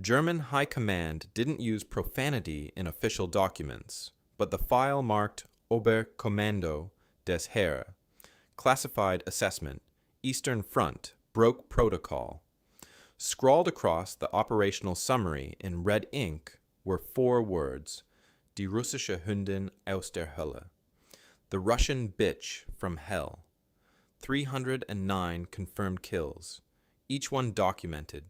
German High Command didn't use profanity in official documents, but the file marked Oberkommando des Heer, classified assessment, Eastern Front, broke protocol. Scrawled across the operational summary in red ink were 4 words: Die russische Hündin aus der Hölle, the Russian bitch from hell. 309 confirmed kills, each one documented,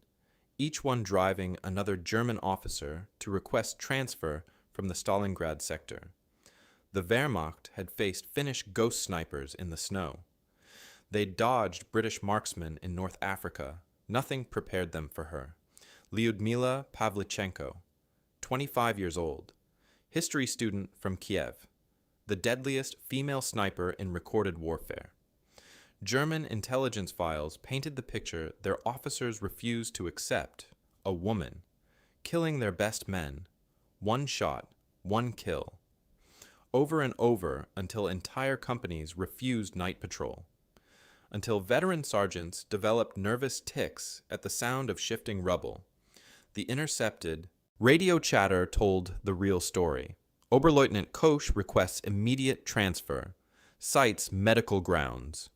each one driving another German officer to request transfer from the Stalingrad sector. The Wehrmacht had faced Finnish ghost snipers in the snow. They'd dodged British marksmen in North Africa. Nothing prepared them for her. Lyudmila Pavlichenko, 25 years old, history student from Kiev, the deadliest female sniper in recorded warfare. German intelligence files painted the picture their officers refused to accept: a woman, killing their best men, 1 shot, 1 kill, over and over until entire companies refused night patrol, until veteran sergeants developed nervous tics at the sound of shifting rubble. The intercepted radio chatter told the real story. Oberleutnant Koch requests immediate transfer, cites medical grounds.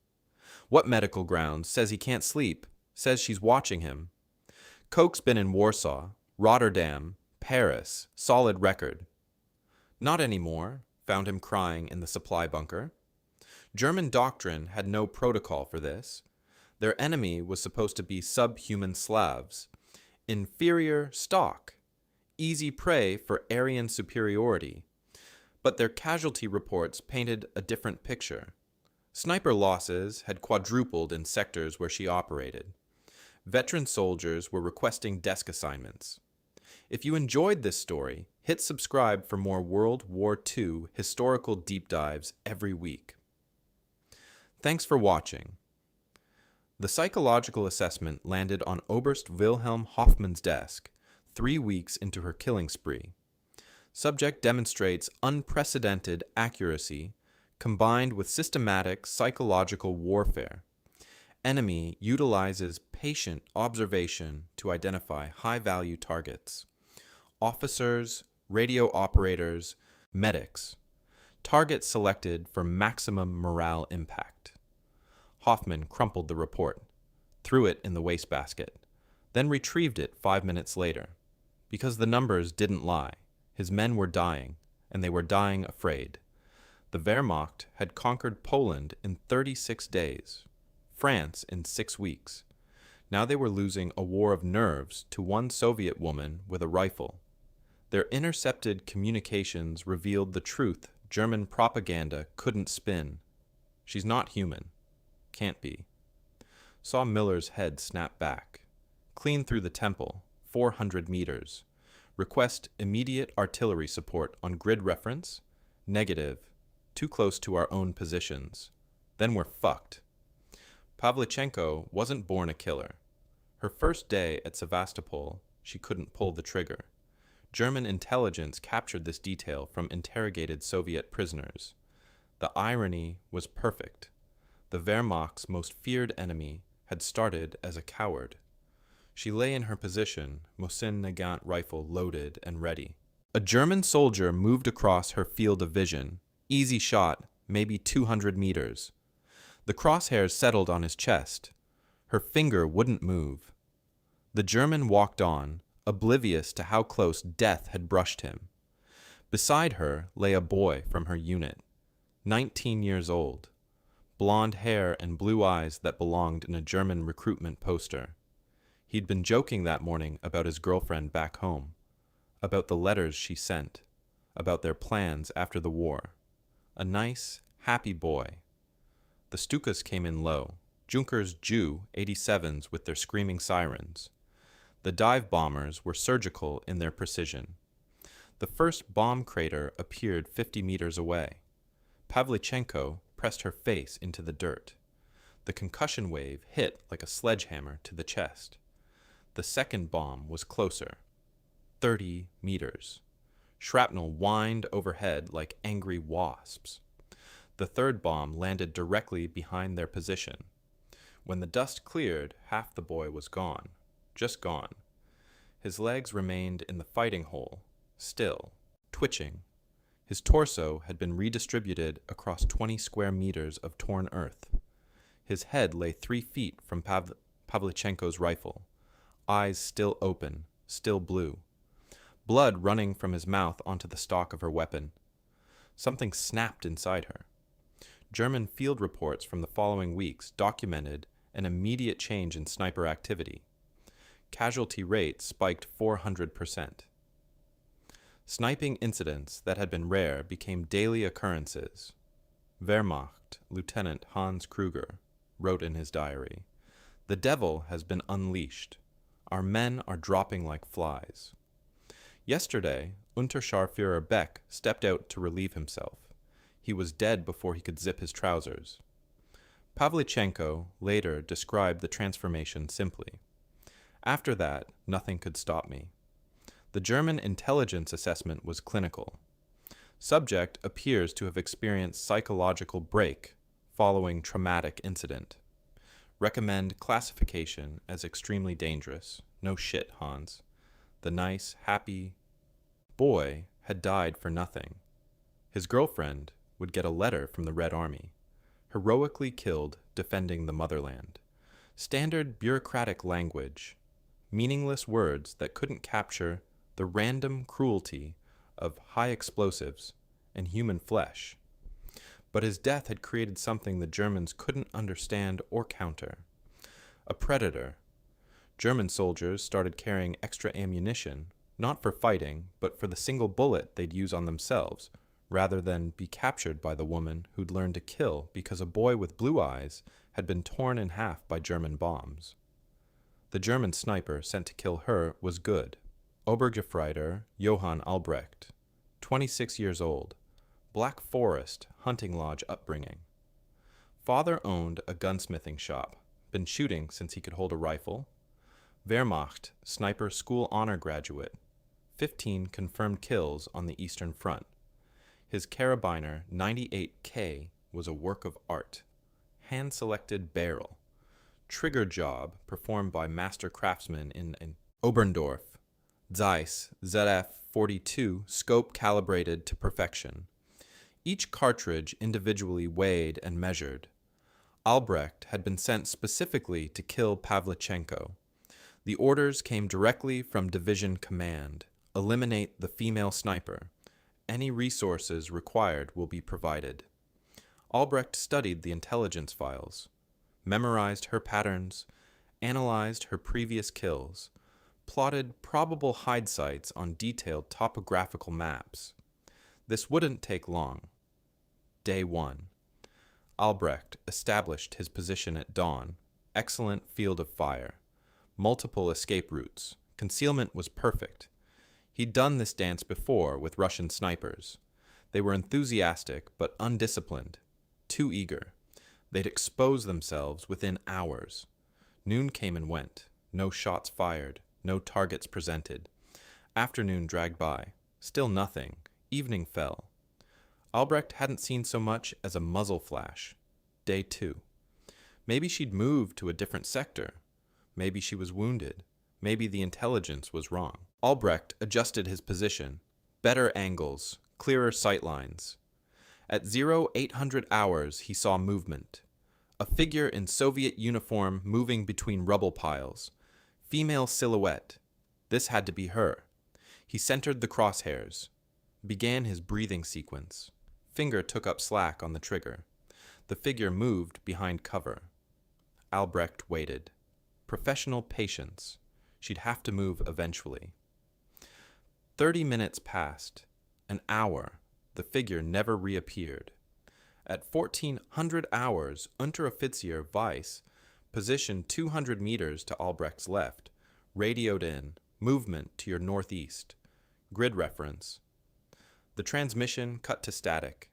What medical grounds? Says he can't sleep, says she's watching him. Koch's been in Warsaw, Rotterdam, Paris, solid record. Not anymore, found him crying in the supply bunker. German doctrine had no protocol for this. Their enemy was supposed to be subhuman Slavs, inferior stock, easy prey for Aryan superiority. But their casualty reports painted a different picture. Sniper losses had quadrupled in sectors where she operated. Veteran soldiers were requesting desk assignments. If you enjoyed this story, hit subscribe for more World War II historical deep dives every week. Thanks for watching. The psychological assessment landed on Oberst Wilhelm Hoffmann's desk 3 weeks into her killing spree. Subject demonstrates unprecedented accuracy combined with systematic psychological warfare. Enemy utilizes patient observation to identify high-value targets. Officers, radio operators, medics. Targets selected for maximum morale impact. Hoffmann crumpled the report, threw it in the wastebasket, then retrieved it 5 minutes later. Because the numbers didn't lie, his men were dying, and they were dying afraid. The Wehrmacht had conquered Poland in 36 days, France in 6 weeks. Now they were losing a war of nerves to one Soviet woman with a rifle. Their intercepted communications revealed the truth German propaganda couldn't spin. She's not human. Can't be. Saw Miller's head snap back. Clean through the temple, 400 meters. Request immediate artillery support on grid reference. Negative. Too close to our own positions. Then we're fucked. Pavlichenko wasn't born a killer. Her first day at Sevastopol, she couldn't pull the trigger. German intelligence captured this detail from interrogated Soviet prisoners. The irony was perfect. The Wehrmacht's most feared enemy had started as a coward. She lay in her position, Mosin Nagant rifle loaded and ready. A German soldier moved across her field of vision. Easy shot, maybe 200 meters. The crosshairs settled on his chest. Her finger wouldn't move. The German walked on, oblivious to how close death had brushed him. Beside her lay a boy from her unit, 19 years old, blonde hair and blue eyes that belonged in a German recruitment poster. He'd been joking that morning about his girlfriend back home, about the letters she sent, about their plans after the war. A nice, happy boy. The Stukas came in low, Junkers Ju 87s with their screaming sirens. The dive bombers were surgical in their precision. The first bomb crater appeared 50 meters away. Pavlichenko pressed her face into the dirt. The concussion wave hit like a sledgehammer to the chest. The second bomb was closer, 30 meters. Shrapnel whined overhead like angry wasps. The third bomb landed directly behind their position. When the dust cleared, half the boy was gone, just gone. His legs remained in the fighting hole, still, twitching. His torso had been redistributed across 20 square meters of torn earth. His head lay 3 feet from Pavlichenko's rifle, eyes still open, still blue. Blood running from his mouth onto the stock of her weapon. Something snapped inside her. German field reports from the following weeks documented an immediate change in sniper activity. Casualty rate spiked 400%. Sniping incidents that had been rare became daily occurrences. Wehrmacht Lieutenant Hans Kruger wrote in his diary, "The devil has been unleashed. Our men are dropping like flies." Yesterday, Unterscharführer Beck stepped out to relieve himself. He was dead before he could zip his trousers. Pavlichenko later described the transformation simply. After that, nothing could stop me. The German intelligence assessment was clinical. Subject appears to have experienced psychological break following traumatic incident. Recommend classification as extremely dangerous. No shit, Hans. The nice, happy boy had died for nothing. His girlfriend would get a letter from the Red Army. Heroically killed defending the motherland. Standard bureaucratic language. Meaningless words that couldn't capture the random cruelty of high explosives and human flesh. But his death had created something the Germans couldn't understand or counter. A predator. German soldiers started carrying extra ammunition, not for fighting, but for the single bullet they'd use on themselves, rather than be captured by the woman who'd learned to kill because a boy with blue eyes had been torn in half by German bombs. The German sniper sent to kill her was good. Obergefreiter Johann Albrecht, 26 years old, Black Forest hunting lodge upbringing. Father owned a gunsmithing shop, been shooting since he could hold a rifle. Wehrmacht sniper school honor graduate, 15 confirmed kills on the Eastern Front. His carabiner 98K was a work of art. Hand-selected barrel. Trigger job performed by master craftsmen in Oberndorf. Zeiss ZF-42 scope calibrated to perfection. Each cartridge individually weighed and measured. Albrecht had been sent specifically to kill Pavlichenko. The orders came directly from Division Command. Eliminate the female sniper. Any resources required will be provided. Albrecht studied the intelligence files, memorized her patterns, analyzed her previous kills, plotted probable hide sites on detailed topographical maps. This wouldn't take long. Day 1. Albrecht established his position at dawn. Excellent field of fire. Multiple escape routes. Concealment was perfect. He'd done this dance before with Russian snipers. They were enthusiastic but undisciplined, too eager. They'd expose themselves within hours. Noon came and went. No shots fired. No targets presented. Afternoon dragged by. Still nothing. Evening fell. Albrecht hadn't seen so much as a muzzle flash. Day 2. Maybe she'd moved to a different sector. Maybe she was wounded. Maybe the intelligence was wrong. Albrecht adjusted his position. Better angles. Clearer sightlines. At 0800 hours, he saw movement. A figure in Soviet uniform moving between rubble piles. Female silhouette. This had to be her. He centered the crosshairs. Began his breathing sequence. Finger took up slack on the trigger. The figure moved behind cover. Albrecht waited. Professional patience. She'd have to move eventually. 30 minutes passed. An hour. The figure never reappeared. At 1400 hours, Unteroffizier Weiss, positioned 200 meters to Albrecht's left, radioed in, movement to your northeast. Grid reference. The transmission cut to static.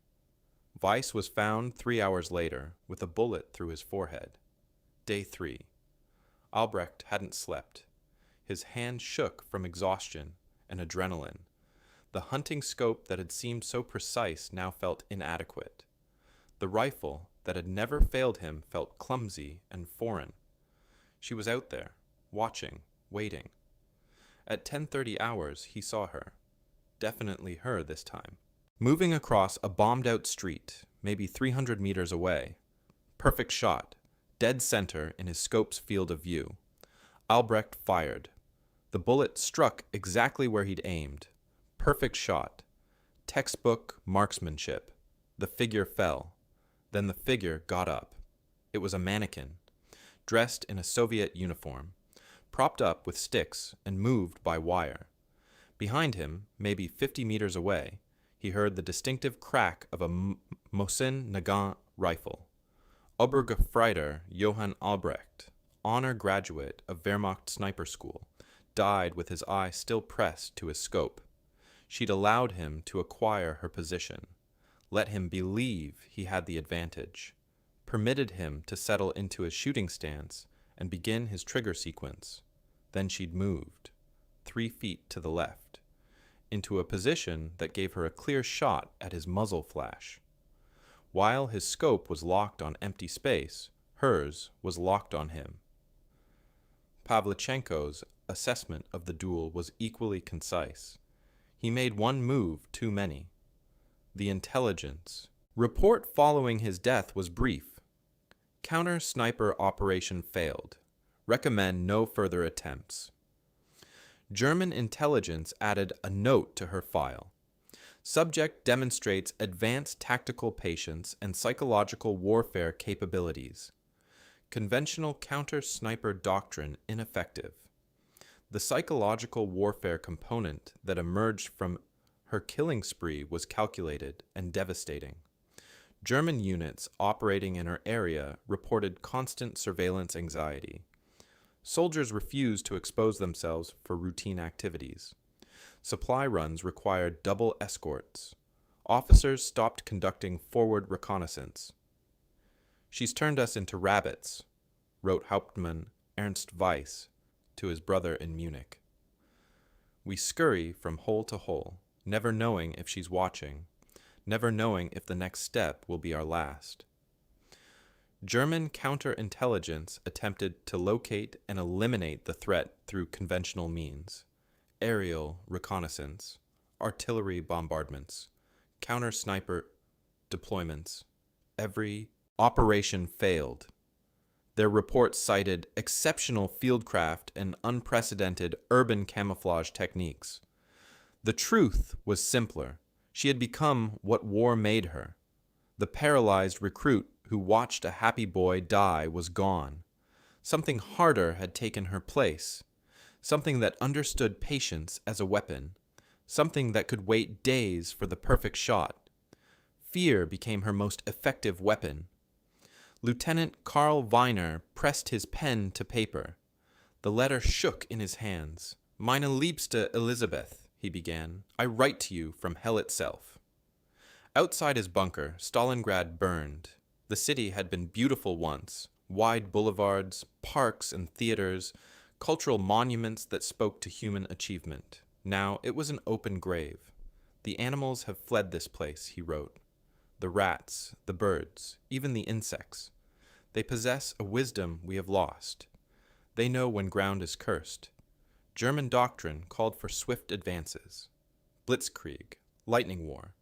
Weiss was found 3 hours later, with a bullet through his forehead. Day 3. Albrecht hadn't slept. His hand shook from exhaustion and adrenaline. The hunting scope that had seemed so precise now felt inadequate. The rifle that had never failed him felt clumsy and foreign. She was out there, watching, waiting. At 10:30 hours, he saw her. Definitely her this time. Moving across a bombed-out street, maybe 300 meters away. Perfect shot, dead center in his scope's field of view. Albrecht fired. The bullet struck exactly where he'd aimed. Perfect shot. Textbook marksmanship. The figure fell. Then the figure got up. It was a mannequin, dressed in a Soviet uniform, propped up with sticks and moved by wire. Behind him, maybe 50 meters away, he heard the distinctive crack of a Mosin Nagant rifle. Obergefreiter Johann Albrecht, honor graduate of Wehrmacht sniper school, died with his eye still pressed to his scope. She'd allowed him to acquire her position, let him believe he had the advantage, permitted him to settle into his shooting stance and begin his trigger sequence. Then she'd moved, 3 feet to the left, into a position that gave her a clear shot at his muzzle flash. While his scope was locked on empty space, hers was locked on him. Pavlichenko's assessment of the duel was equally concise. He made one move too many. The intelligence. Report following his death was brief. Counter-sniper operation failed. Recommend no further attempts. German intelligence added a note to her file. Subject demonstrates advanced tactical patience and psychological warfare capabilities. Conventional counter-sniper doctrine ineffective. The psychological warfare component that emerged from her killing spree was calculated and devastating. German units operating in her area reported constant surveillance anxiety. Soldiers refused to expose themselves for routine activities. Supply runs required double escorts. Officers stopped conducting forward reconnaissance. "She's turned us into rabbits," wrote Hauptmann Ernst Weiss to his brother in Munich. "We scurry from hole to hole, never knowing if she's watching, never knowing if the next step will be our last." German counterintelligence attempted to locate and eliminate the threat through conventional means: aerial reconnaissance, artillery bombardments, counter-sniper deployments. Every operation failed. Their reports cited exceptional fieldcraft and unprecedented urban camouflage techniques. The truth was simpler. She had become what war made her. The paralyzed recruit who watched a happy boy die was gone. Something harder had taken her place. Something that understood patience as a weapon. Something that could wait days for the perfect shot. Fear became her most effective weapon. Lieutenant Karl Weiner pressed his pen to paper. The letter shook in his hands. "Meine liebste Elisabeth," he began, "I write to you from hell itself." Outside his bunker, Stalingrad burned. The city had been beautiful once, wide boulevards, parks and theaters, cultural monuments that spoke to human achievement. Now it was an open grave. "The animals have fled this place," he wrote. "The rats, the birds, even the insects. They possess a wisdom we have lost. They know when ground is cursed. German doctrine called for swift advances. Blitzkrieg, lightning war,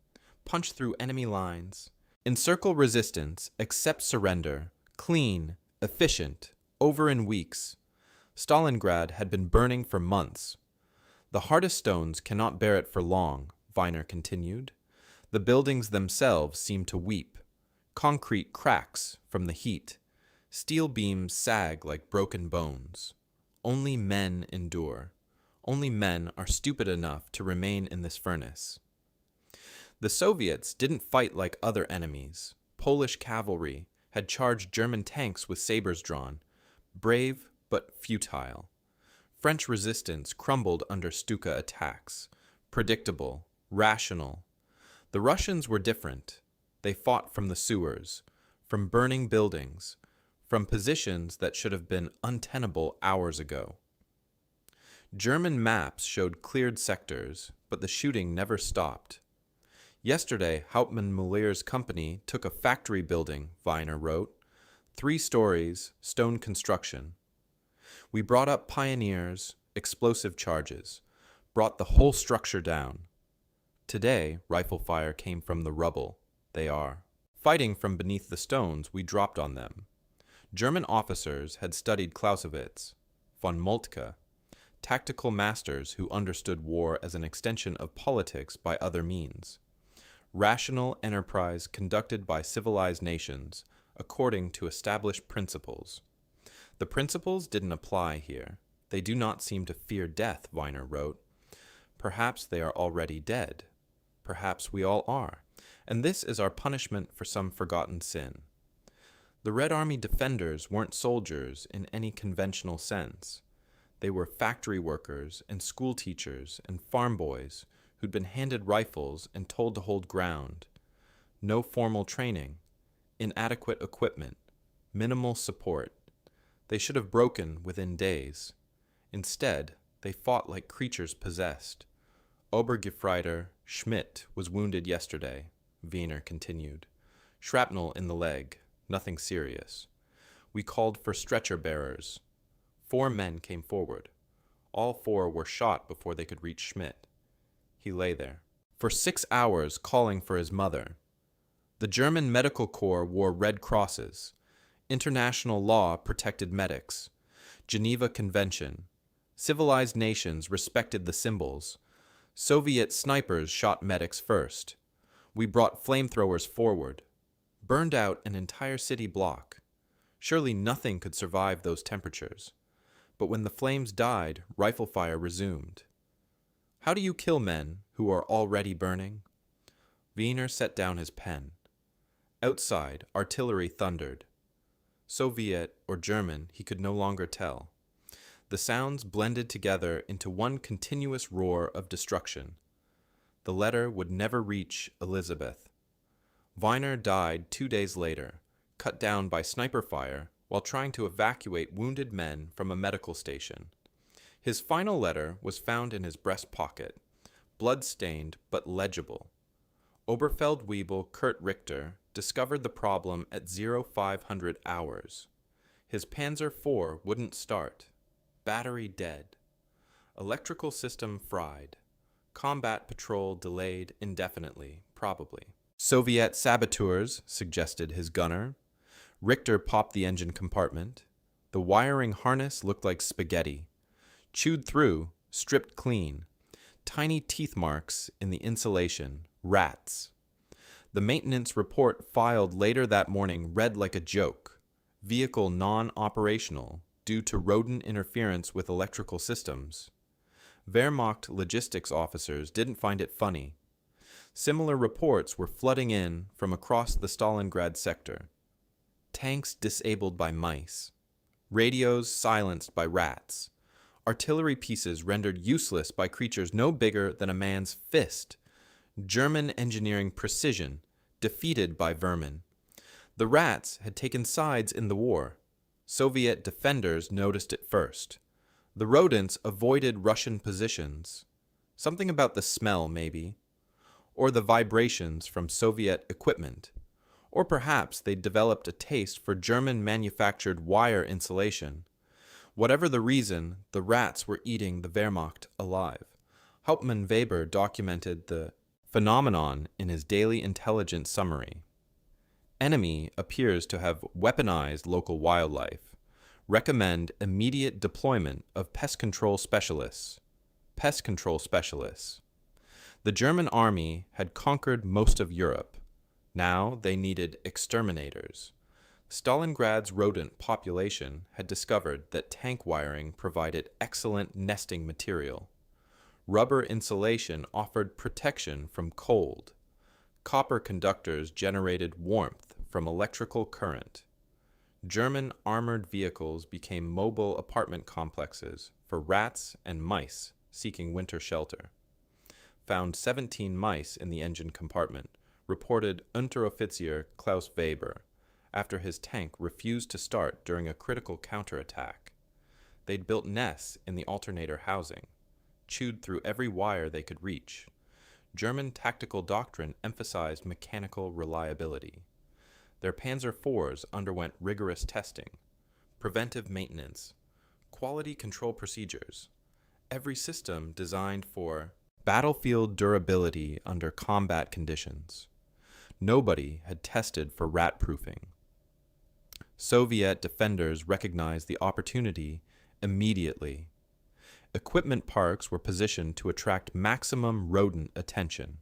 punch through enemy lines, encircle resistance, accept surrender, clean, efficient, over in weeks." Stalingrad had been burning for months. "The hardest stones cannot bear it for long," Weiner continued. "The buildings themselves seem to weep. Concrete cracks from the heat. Steel beams sag like broken bones. Only men endure. Only men are stupid enough to remain in this furnace." The Soviets didn't fight like other enemies. Polish cavalry had charged German tanks with sabers drawn, brave but futile. French resistance crumbled under Stuka attacks, predictable, rational. The Russians were different. They fought from the sewers, from burning buildings, from positions that should have been untenable hours ago. German maps showed cleared sectors, but the shooting never stopped. Yesterday, Hauptmann Müller's company took a factory building, Weiner wrote, 3 stories, stone construction. "We brought up pioneers, explosive charges, brought the whole structure down. Today, rifle fire came from the rubble. They are. Fighting from beneath the stones we dropped on them. German officers had studied Clausewitz, von Moltke, tactical masters who understood war as an extension of politics by other means. Rational enterprise conducted by civilized nations according to established principles. The principles didn't apply here. They do not seem to fear death, Weiner wrote. Perhaps they are already dead. Perhaps we all are. And this is our punishment for some forgotten sin. The Red Army defenders weren't soldiers in any conventional sense. They were factory workers and school teachers and farm boys who'd been handed rifles and told to hold ground. No formal training, inadequate equipment, minimal support. They should have broken within days. Instead, they fought like creatures possessed. Obergefreiter Schmidt was wounded yesterday, Wiener continued. Shrapnel in the leg, nothing serious. We called for stretcher bearers. 4 men came forward. All 4 were shot before they could reach Schmidt. He lay there. For 6 hours calling for his mother. The German Medical Corps wore red crosses. International law protected medics. Geneva Convention. Civilized nations respected the symbols. Soviet snipers shot medics first. We brought flamethrowers forward. Burned out an entire city block. Surely nothing could survive those temperatures. But when the flames died, rifle fire resumed. How do you kill men who are already burning? Wiener set down his pen. Outside, artillery thundered. Soviet or German, he could no longer tell. The sounds blended together into one continuous roar of destruction. The letter would never reach Elizabeth. Weiner died 2 days later, cut down by sniper fire while trying to evacuate wounded men from a medical station. His final letter was found in his breast pocket, blood-stained but legible. Oberfeldwebel Kurt Richter discovered the problem at 0500 hours. His Panzer IV wouldn't start. Battery dead. Electrical system fried. Combat patrol delayed indefinitely, probably. Soviet saboteurs, suggested his gunner. Richter popped the engine compartment. The wiring harness looked like spaghetti. Chewed through, stripped clean. Tiny teeth marks in the insulation. Rats. The maintenance report filed later that morning read like a joke. Vehicle non-operational due to rodent interference with electrical systems. Wehrmacht logistics officers didn't find it funny. Similar reports were flooding in from across the Stalingrad sector. Tanks disabled by mice. Radios silenced by rats. Artillery pieces rendered useless by creatures no bigger than a man's fist. German engineering precision defeated by vermin. The rats had taken sides in the war. Soviet defenders noticed it first. The rodents avoided Russian positions. Something about the smell, maybe. Or the vibrations from Soviet equipment. Or perhaps they developed a taste for German-manufactured wire insulation. Whatever the reason, the rats were eating the Wehrmacht alive. Hauptmann Weber documented the phenomenon in his daily intelligence summary. Enemy appears to have weaponized local wildlife. Recommend immediate deployment of pest control specialists. Pest control specialists. The German army had conquered most of Europe. Now they needed exterminators. Stalingrad's rodent population had discovered that tank wiring provided excellent nesting material. Rubber insulation offered protection from cold. Copper conductors generated warmth from electrical current. German armored vehicles became mobile apartment complexes for rats and mice seeking winter shelter. Found 17 mice in the engine compartment, reported Unteroffizier Klaus Weber, after his tank refused to start during a critical counterattack. They'd built nests in the alternator housing, chewed through every wire they could reach. German tactical doctrine emphasized mechanical reliability. Their Panzer IVs underwent rigorous testing, preventive maintenance, quality control procedures, every system designed for battlefield durability under combat conditions. Nobody had tested for rat-proofing. Soviet defenders recognized the opportunity immediately. Equipment parks were positioned to attract maximum rodent attention.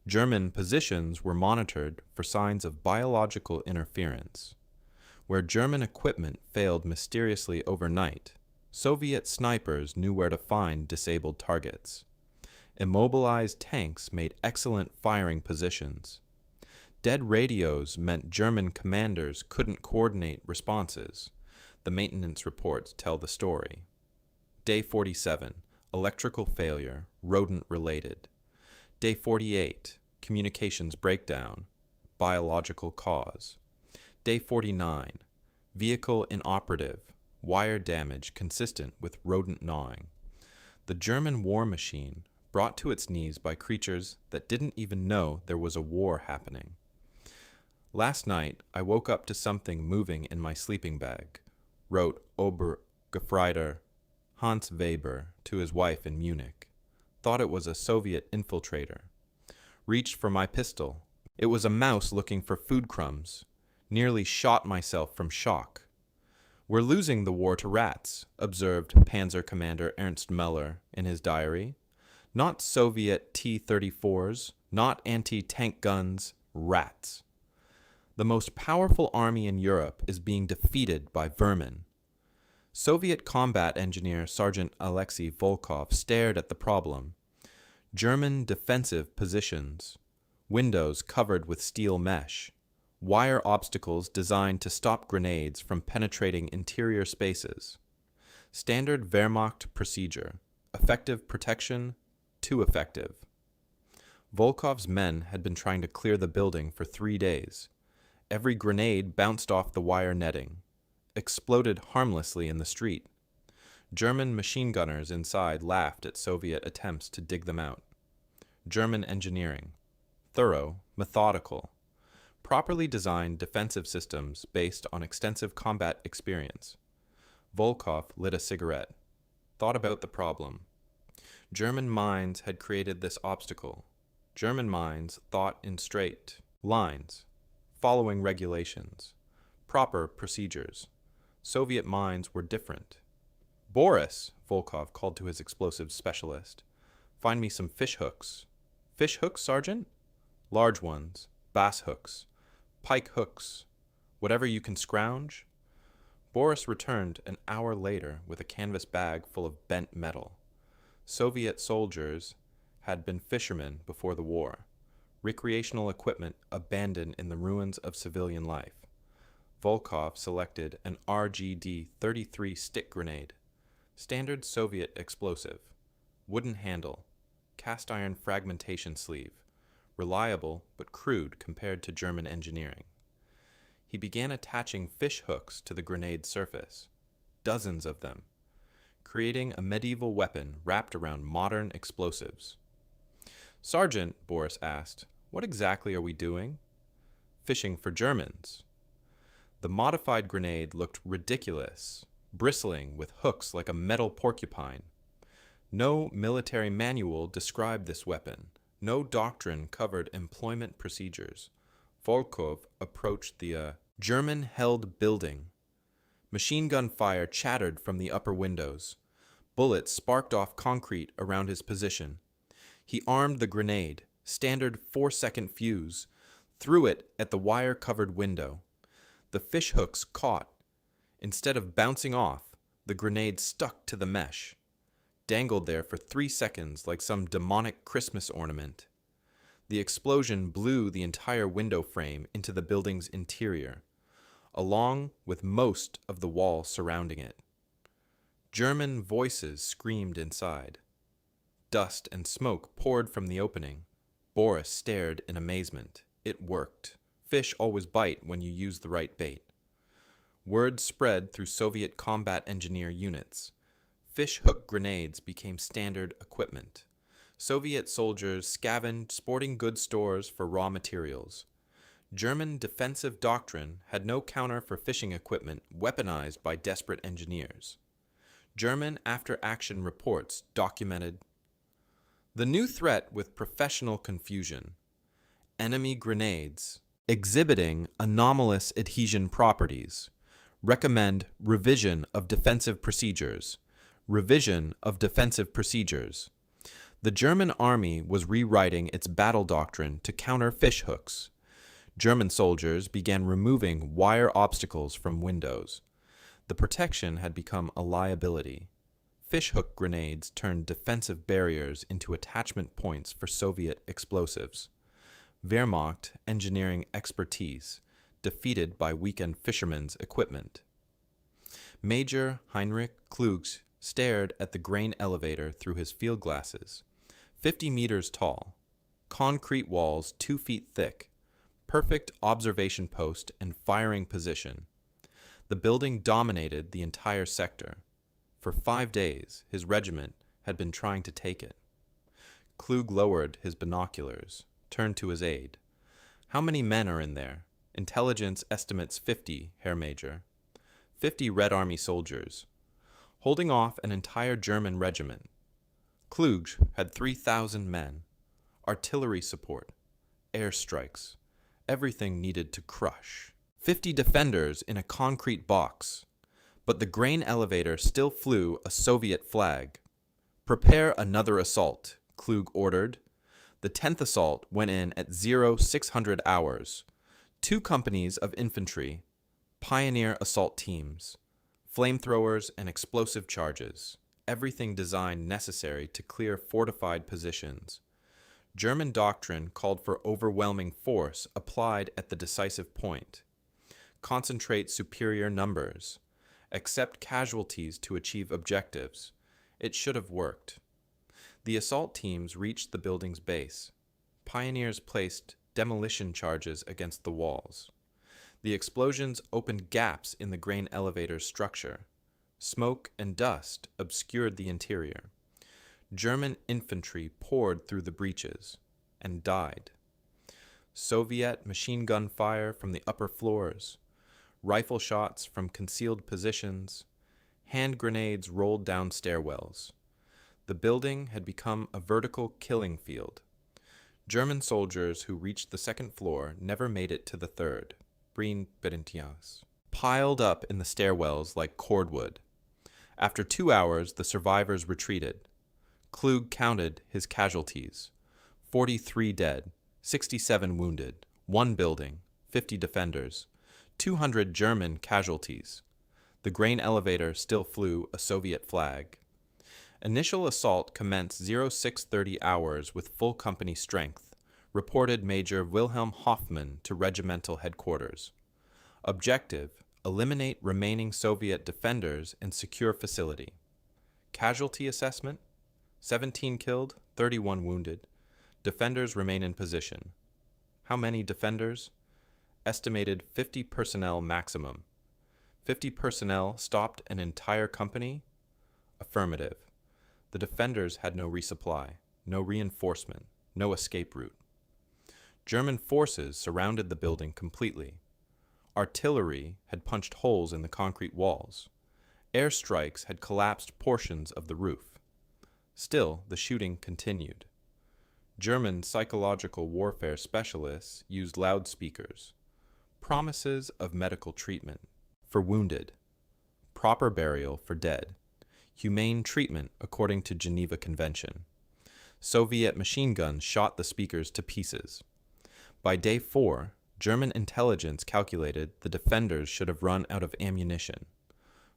German positions were monitored for signs of biological interference. Where German equipment failed mysteriously overnight, Soviet snipers knew where to find disabled targets. Immobilized tanks made excellent firing positions. Dead radios meant German commanders couldn't coordinate responses. The maintenance reports tell the story. Day 47, electrical failure, rodent-related. Day 48, communications breakdown, biological cause. Day 49, vehicle inoperative, wire damage consistent with rodent gnawing. The German war machine brought to its knees by creatures that didn't even know there was a war happening. Last night, I woke up to something moving in my sleeping bag, wrote Obergefreiter Hans Weber to his wife in Munich. Thought it was a Soviet infiltrator. Reached for my pistol. It was a mouse looking for food crumbs. Nearly shot myself from shock. We're losing the war to rats, observed Panzer Commander Ernst Müller in his diary. Not Soviet T-34s, not anti-tank guns, rats. The most powerful army in Europe is being defeated by vermin. Soviet combat engineer Sergeant Alexei Volkov stared at the problem. German defensive positions. Windows covered with steel mesh. Wire obstacles designed to stop grenades from penetrating interior spaces. Standard Wehrmacht procedure. Effective protection, too effective. Volkov's men had been trying to clear the building for 3 days. Every grenade bounced off the wire netting, exploded harmlessly in the street. German machine gunners inside laughed at Soviet attempts to dig them out. German engineering. Thorough, methodical. Properly designed defensive systems based on extensive combat experience. Volkov lit a cigarette. Thought about the problem. German minds had created this obstacle. German minds thought in straight lines, following regulations, proper procedures. Soviet minds were different. Boris, Volkov called to his explosives specialist. Find me some fish hooks. Fish hooks, Sergeant? Large ones, bass hooks, pike hooks, whatever you can scrounge. Boris returned an hour later with a canvas bag full of bent metal. Soviet soldiers had been fishermen before the war. Recreational equipment abandoned in the ruins of civilian life. Volkov selected an RGD-33 stick grenade. Standard Soviet explosive. Wooden handle. Cast iron fragmentation sleeve. Reliable but crude compared to German engineering. He began attaching fish hooks to the grenade's surface. Dozens of them. Creating a medieval weapon wrapped around modern explosives. Sergeant, Boris asked, what exactly are we doing? Fishing for Germans. The modified grenade looked ridiculous, bristling with hooks like a metal porcupine. No military manual described this weapon. No doctrine covered employment procedures. Volkov approached the German-held building. Machine gun fire chattered from the upper windows. Bullets sparked off concrete around his position. He armed the grenade, standard 4-second fuse, threw it at the wire-covered window. The fish hooks caught. Instead of bouncing off, the grenade stuck to the mesh, dangled there for 3 seconds like some demonic Christmas ornament. The explosion blew the entire window frame into the building's interior, along with most of the wall surrounding it. German voices screamed inside. Dust and smoke poured from the opening. Boris stared in amazement. It worked. Fish always bite when you use the right bait. Word spread through Soviet combat engineer units. Fish hook grenades became standard equipment. Soviet soldiers scavenged sporting goods stores for raw materials. German defensive doctrine had no counter for fishing equipment weaponized by desperate engineers. German after-action reports documented the new threat with professional confusion. Enemy grenades exhibiting anomalous adhesion properties. Recommend revision of defensive procedures. Revision of defensive procedures. The German army was rewriting its battle doctrine to counter fishhooks. German soldiers began removing wire obstacles from windows. The protection had become a liability. Fishhook grenades turned defensive barriers into attachment points for Soviet explosives. Wehrmacht engineering expertise defeated by weakened fishermen's equipment. Major Heinrich Kluge stared at the grain elevator through his field glasses. 50 meters tall, concrete walls 2 feet thick, perfect observation post and firing position. The building dominated the entire sector. For 5 days, his regiment had been trying to take it. Kluge lowered his binoculars, turned to his aide. How many men are in there? Intelligence estimates 50, Herr Major. 50 Red Army soldiers, holding off an entire German regiment. Kluge had 3,000 men. Artillery support, airstrikes, everything needed to crush. 50 defenders in a concrete box. But the grain elevator still flew a Soviet flag. Prepare another assault, Kluge ordered. The 10th assault went in at 0600 hours. 2 companies of infantry, pioneer assault teams, flamethrowers and explosive charges, everything designed necessary to clear fortified positions. German doctrine called for overwhelming force applied at the decisive point. Concentrate superior numbers. Accept casualties to achieve objectives. It should have worked. The assault teams reached the building's base. Pioneers placed demolition charges against the walls. The explosions opened gaps in the grain elevator's structure. Smoke and dust obscured the interior. German infantry poured through the breaches and died. Soviet machine gun fire from the upper floors. Rifle shots from concealed positions, hand grenades rolled down stairwells. The building had become a vertical killing field. German soldiers who reached the 2nd floor never made it to the 3rd, piled up in the stairwells like cordwood. After 2 hours, the survivors retreated. Kluge counted his casualties. 43 dead, 67 wounded, 1 building, 50 defenders. 200 German casualties. The grain elevator still flew a Soviet flag. Initial assault commenced 0630 hours with full company strength, reported Major Wilhelm Hoffmann to regimental headquarters. Objective: eliminate remaining Soviet defenders and secure facility. Casualty assessment: 17 killed, 31 wounded. Defenders remain in position. How many defenders? Estimated 50 personnel maximum. 50 personnel stopped an entire company? Affirmative. The defenders had no resupply, no reinforcement, no escape route. German forces surrounded the building completely. Artillery had punched holes in the concrete walls. Airstrikes had collapsed portions of the roof. Still, the shooting continued. German psychological warfare specialists used loudspeakers. Promises of medical treatment for wounded, proper burial for dead, humane treatment according to Geneva Convention. Soviet machine guns shot the speakers to pieces. By day 4, German intelligence calculated the defenders should have run out of ammunition.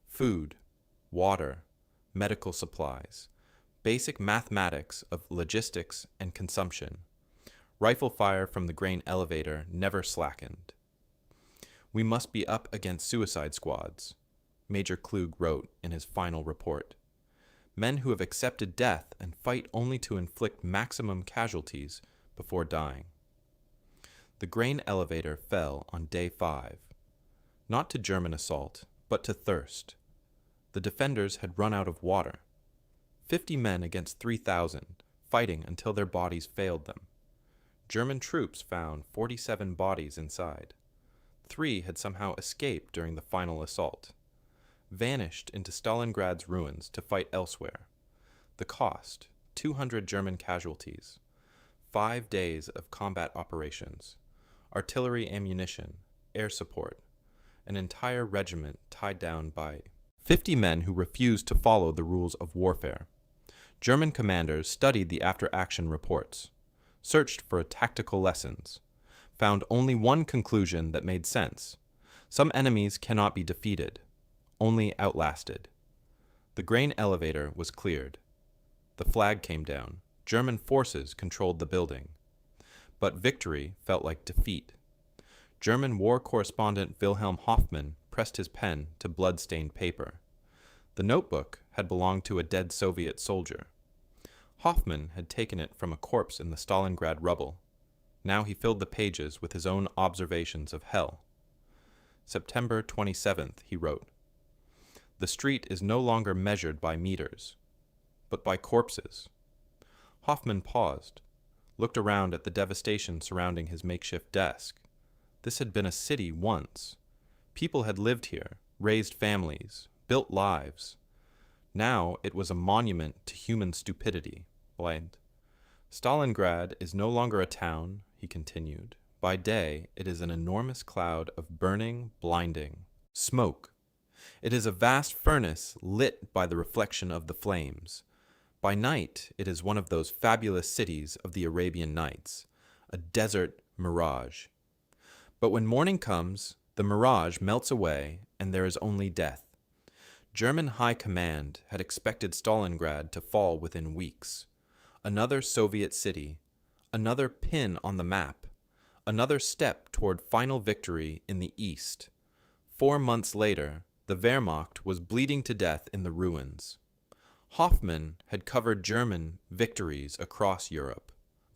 Food, water, medical supplies, basic mathematics of logistics and consumption. Rifle fire from the grain elevator never slackened. We must be up against suicide squads, Major Kluge wrote in his final report. Men who have accepted death and fight only to inflict maximum casualties before dying. The grain elevator fell on day 5, not to German assault, but to thirst. The defenders had run out of water. 50 men against 3,000, fighting until their bodies failed them. German troops found 47 bodies inside. 3 had somehow escaped during the final assault. vanished into Stalingrad's ruins to fight elsewhere. The cost, 200 German casualties, 5 days of combat operations, artillery ammunition, air support, an entire regiment tied down by 50 men who refused to follow the rules of warfare. German commanders studied the after-action reports, searched for tactical lessons, found only one conclusion that made sense. Some enemies cannot be defeated, only outlasted. The grain elevator was cleared. The flag came down. German forces controlled the building. But victory felt like defeat. German war correspondent Wilhelm Hoffmann pressed his pen to blood-stained paper. The notebook had belonged to a dead Soviet soldier. Hoffmann had taken it from a corpse in the Stalingrad rubble. Now he filled the pages with his own observations of hell. September 27th, he wrote, "The street is no longer measured by meters, but by corpses." Hoffmann paused, looked around at the devastation surrounding his makeshift desk. This had been a city once. People had lived here, raised families, built lives. Now it was a monument to human stupidity. Stalingrad is no longer a town, he continued. By day, it is an enormous cloud of burning, blinding smoke. It is a vast furnace lit by the reflection of the flames. By night, it is one of those fabulous cities of the Arabian Nights, a desert mirage. But when morning comes, the mirage melts away and there is only death. German high command had expected Stalingrad to fall within weeks. Another Soviet city, another pin on the map, another step toward final victory in the East. 4 months later, the Wehrmacht was bleeding to death in the ruins. Hoffmann had covered German victories across Europe.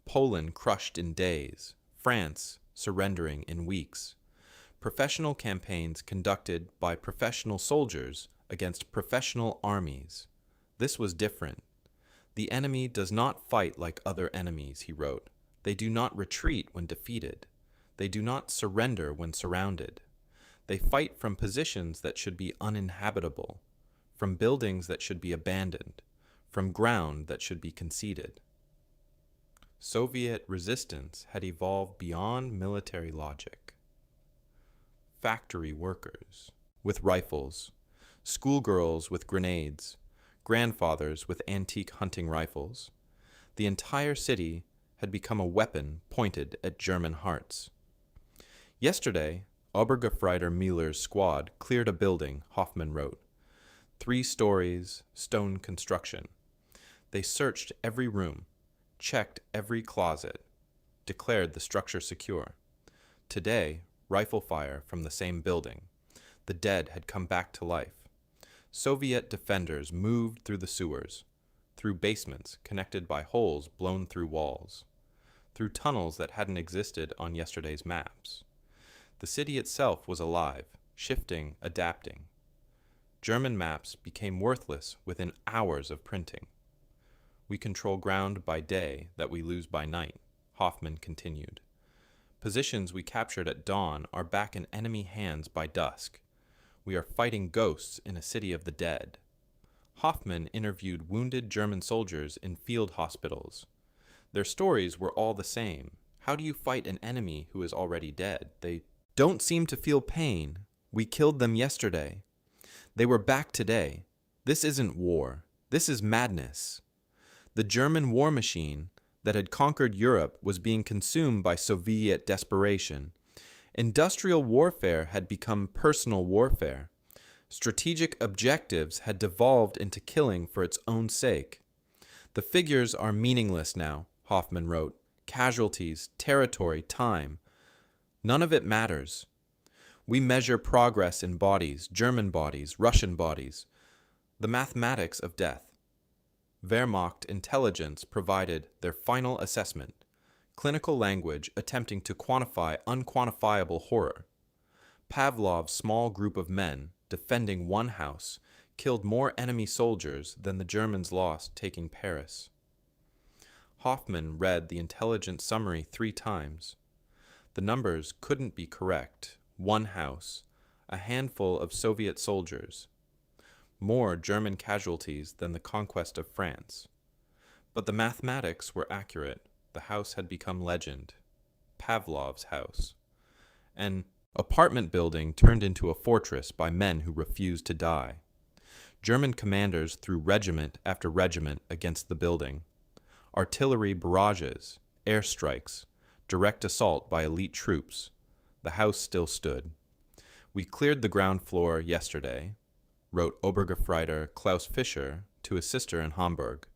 Poland crushed in days, France surrendering in weeks. Professional campaigns conducted by professional soldiers against professional armies. This was different. The enemy does not fight like other enemies, he wrote. They do not retreat when defeated. They do not surrender when surrounded. They fight from positions that should be uninhabitable, from buildings that should be abandoned, from ground that should be conceded. Soviet resistance had evolved beyond military logic. Factory workers with rifles, schoolgirls with grenades, grandfathers with antique hunting rifles. The entire city had become a weapon pointed at German hearts. Yesterday, Obergefreiter Müller's squad cleared a building, Hoffmann wrote. 3 stories, stone construction. They searched every room, checked every closet, declared the structure secure. Today, rifle fire from the same building. The dead had come back to life. Soviet defenders moved through the sewers, through basements connected by holes blown through walls, through tunnels that hadn't existed on yesterday's maps. The city itself was alive, shifting, adapting. German maps became worthless within hours of printing. We control ground by day that we lose by night, Hoffmann continued. Positions we captured at dawn are back in enemy hands by dusk. We are fighting ghosts in a city of the dead. Hoffmann interviewed wounded German soldiers in field hospitals. Their stories were all the same. How do you fight an enemy who is already dead? They don't seem to feel pain. We killed them yesterday. They were back today. This isn't war. This is madness. The German war machine that had conquered Europe was being consumed by Soviet desperation. Industrial warfare had become personal warfare. Strategic objectives had devolved into killing for its own sake. The figures are meaningless now, Hoffmann wrote. Casualties, territory, time. None of it matters. We measure progress in bodies, German bodies, Russian bodies. The mathematics of death. Wehrmacht intelligence provided their final assessment. Clinical language attempting to quantify unquantifiable horror. Pavlov's small group of men defending one house killed more enemy soldiers than the Germans lost taking Paris. Hoffmann read the intelligence summary 3 times. The numbers couldn't be correct. One house, a handful of Soviet soldiers. more German casualties than the conquest of France. But the mathematics were accurate. The house had become legend. Pavlov's house. An apartment building turned into a fortress by men who refused to die. German commanders threw regiment after regiment against the building. Artillery barrages, airstrikes, direct assault by elite troops. The house still stood. We cleared the ground floor yesterday, wrote Obergefreiter Klaus Fischer to his sister in Hamburg.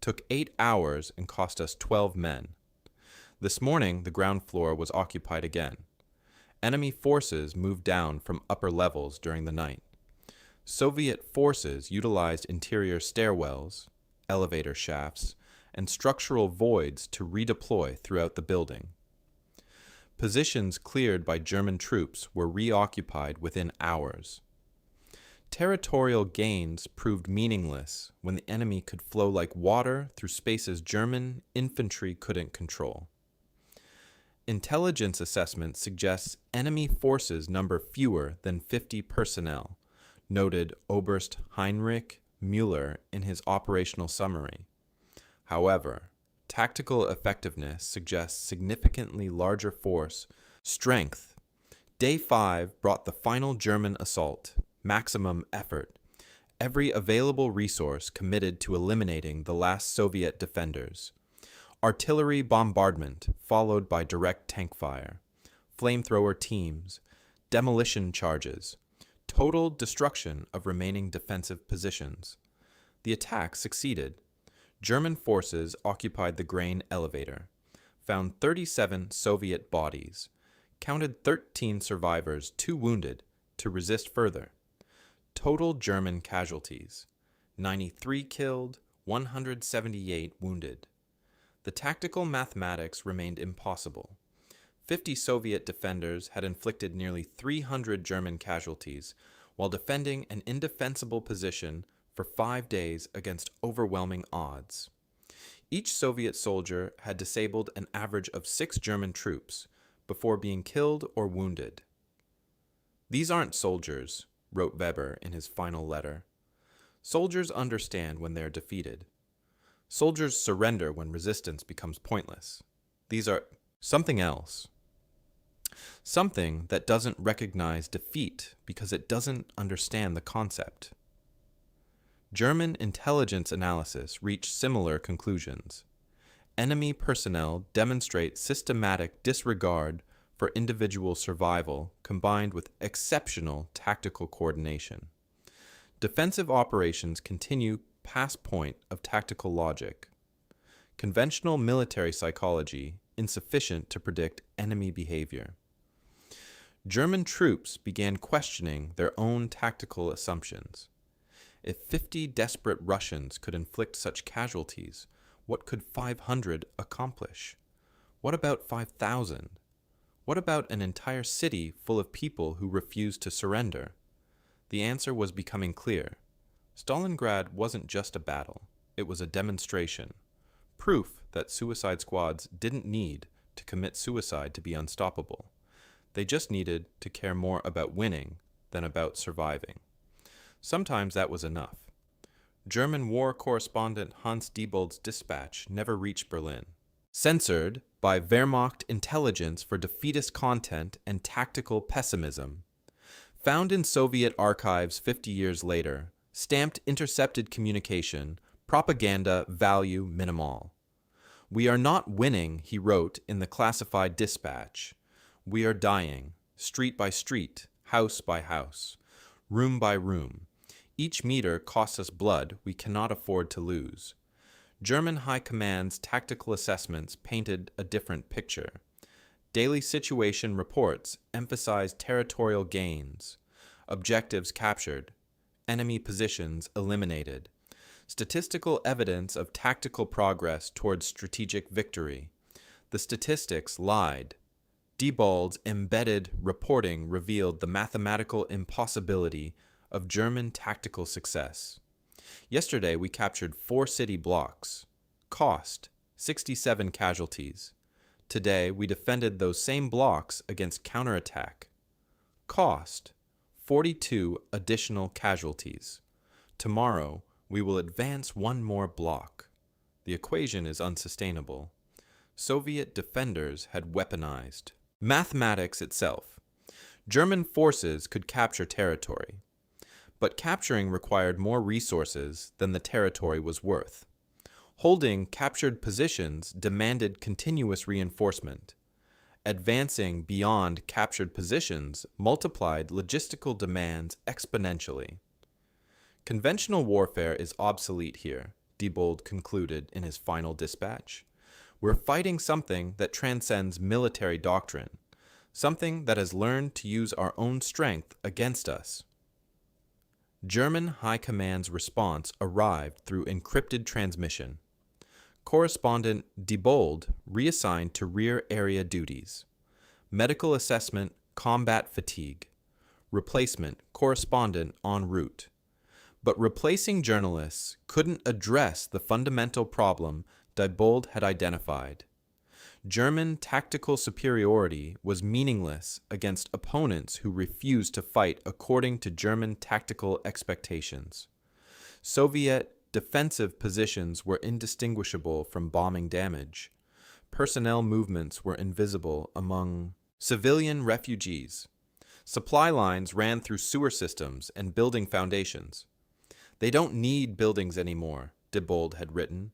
Took 8 hours and cost us 12 men. This morning, the ground floor was occupied again. Enemy forces moved down from upper levels during the night. Soviet forces utilized interior stairwells, elevator shafts, and structural voids to redeploy throughout the building. Positions cleared by German troops were reoccupied within hours. Territorial gains proved meaningless when the enemy could flow like water through spaces German infantry couldn't control. Intelligence assessment suggests enemy forces number fewer than 50 personnel, noted Oberst Heinrich Müller in his operational summary. However, tactical effectiveness suggests significantly larger force strength. Day 5 brought the final German assault, maximum effort, every available resource committed to eliminating the last Soviet defenders. Artillery bombardment followed by direct tank fire, flamethrower teams, demolition charges, total destruction of remaining defensive positions. The attack succeeded. German forces occupied the grain elevator, found 37 Soviet bodies, counted 13 survivors, 2 wounded, to resist further. Total German casualties, 93 killed, 178 wounded. The tactical mathematics remained impossible. 50 Soviet defenders had inflicted nearly 300 German casualties while defending an indefensible position for 5 days against overwhelming odds. Each Soviet soldier had disabled an average of 6 German troops before being killed or wounded. "These aren't soldiers," wrote Weber in his final letter. "Soldiers understand when they are defeated. Soldiers surrender when resistance becomes pointless. These are something else. Something that doesn't recognize defeat because it doesn't understand the concept." German intelligence analysis reached similar conclusions. Enemy personnel demonstrate systematic disregard for individual survival combined with exceptional tactical coordination. Defensive operations continue past point of tactical logic. Conventional military psychology insufficient to predict enemy behavior. German troops began questioning their own tactical assumptions. If 50 desperate Russians could inflict such casualties, what could 500 accomplish? What about 5,000? What about an entire city full of people who refused to surrender? The answer was becoming clear. Stalingrad wasn't just a battle, it was a demonstration. Proof that suicide squads didn't need to commit suicide to be unstoppable. They just needed to care more about winning than about surviving. Sometimes that was enough. German war correspondent Hans Diebold's dispatch never reached Berlin. Censored by Wehrmacht intelligence for defeatist content and tactical pessimism. Found in Soviet archives 50 years later, stamped intercepted communication, propaganda value minimal. "We are not winning," he wrote in the classified dispatch. "We are dying, street by street, house by house, room by room. Each meter costs us blood we cannot afford to lose." German High Command's tactical assessments painted a different picture. Daily situation reports emphasized territorial gains, objectives captured, enemy positions eliminated, statistical evidence of tactical progress towards strategic victory. The statistics lied. Diebold's embedded reporting revealed the mathematical impossibility of German tactical success. Yesterday, we captured 4 city blocks. Cost, 67 casualties. Today, we defended those same blocks against counterattack. Cost, 42 additional casualties. Tomorrow, we will advance one more block. The equation is unsustainable. Soviet defenders had weaponized. Mathematics itself. German forces could capture territory, but capturing required more resources than the territory was worth. Holding captured positions demanded continuous reinforcement. Advancing beyond captured positions multiplied logistical demands exponentially. Conventional warfare is obsolete here, Diebold concluded in his final dispatch. We're fighting something that transcends military doctrine, something that has learned to use our own strength against us. German High Command's response arrived through encrypted transmission. Correspondent Diebold reassigned to rear area duties. Medical assessment, combat fatigue. Replacement, correspondent en route. But replacing journalists couldn't address the fundamental problem Diebold had identified. German tactical superiority was meaningless against opponents who refused to fight according to German tactical expectations. Soviet defensive positions were indistinguishable from bombing damage. Personnel movements were invisible among civilian refugees. Supply lines ran through sewer systems and building foundations. They don't need buildings anymore, Diebold had written.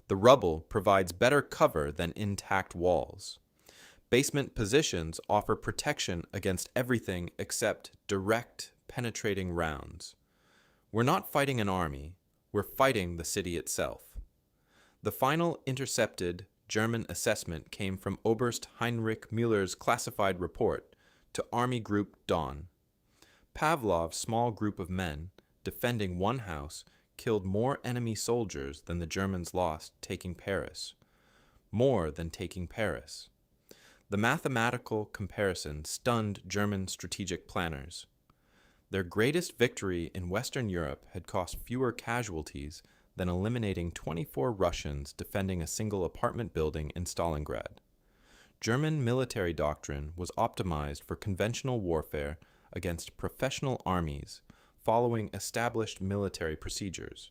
The rubble provides better cover than intact walls. Basement positions offer protection against everything except direct, penetrating rounds. We're not fighting an army, we're fighting the city itself. The final intercepted German assessment came from Oberst Heinrich Müller's classified report to Army Group Dawn. Pavlov's small group of men, defending one house, killed more enemy soldiers than the Germans lost taking Paris. More than taking Paris. The mathematical comparison stunned German strategic planners. Their greatest victory in Western Europe had cost fewer casualties than eliminating 24 Russians defending a single apartment building in Stalingrad. German military doctrine was optimized for conventional warfare against professional armies, following established military procedures.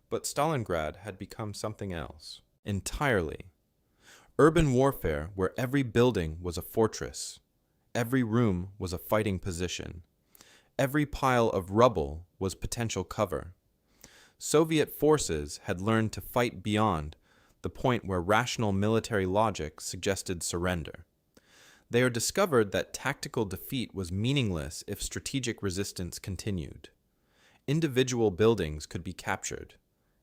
But Stalingrad had become something else, entirely. Urban warfare where every building was a fortress, every room was a fighting position, every pile of rubble was potential cover. Soviet forces had learned to fight beyond the point where rational military logic suggested surrender. They had discovered that tactical defeat was meaningless if strategic resistance continued. Individual buildings could be captured.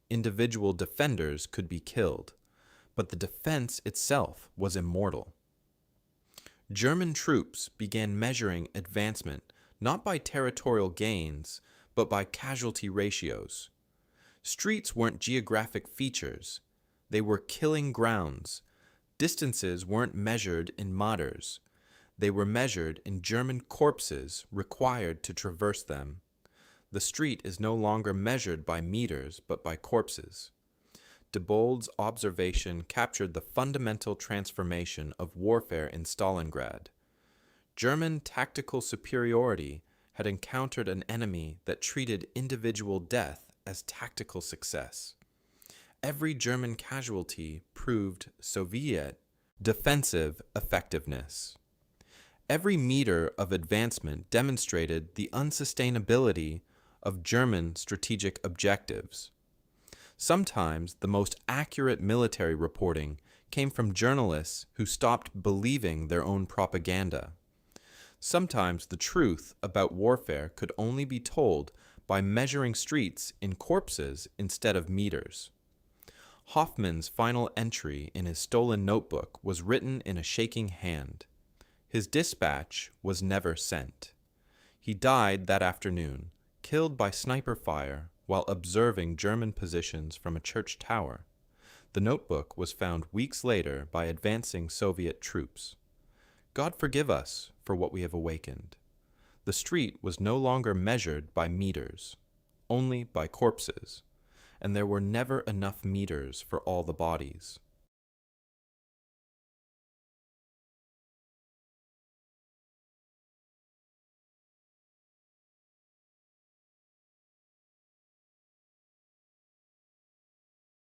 Individual defenders could be killed. But the defense itself was immortal. German troops began measuring advancement not by territorial gains, but by casualty ratios. Streets weren't geographic features. They were killing grounds. Distances weren't measured in meters. They were measured in German corpses required to traverse them. The street is no longer measured by meters, but by corpses. Diebold's observation captured the fundamental transformation of warfare in Stalingrad. German tactical superiority had encountered an enemy that treated individual death as tactical success. Every German casualty proved Soviet defensive effectiveness. Every meter of advancement demonstrated the unsustainability of German strategic objectives. Sometimes the most accurate military reporting came from journalists who stopped believing their own propaganda. Sometimes the truth about warfare could only be told by measuring streets in corpses instead of meters. Hoffman's final entry in his stolen notebook was written in a shaking hand. His dispatch was never sent. He died that afternoon, killed by sniper fire while observing German positions from a church tower. The notebook was found weeks later by advancing Soviet troops. God forgive us for what we have awakened. The street was no longer measured by meters, only by corpses, and there were never enough meters for all the bodies.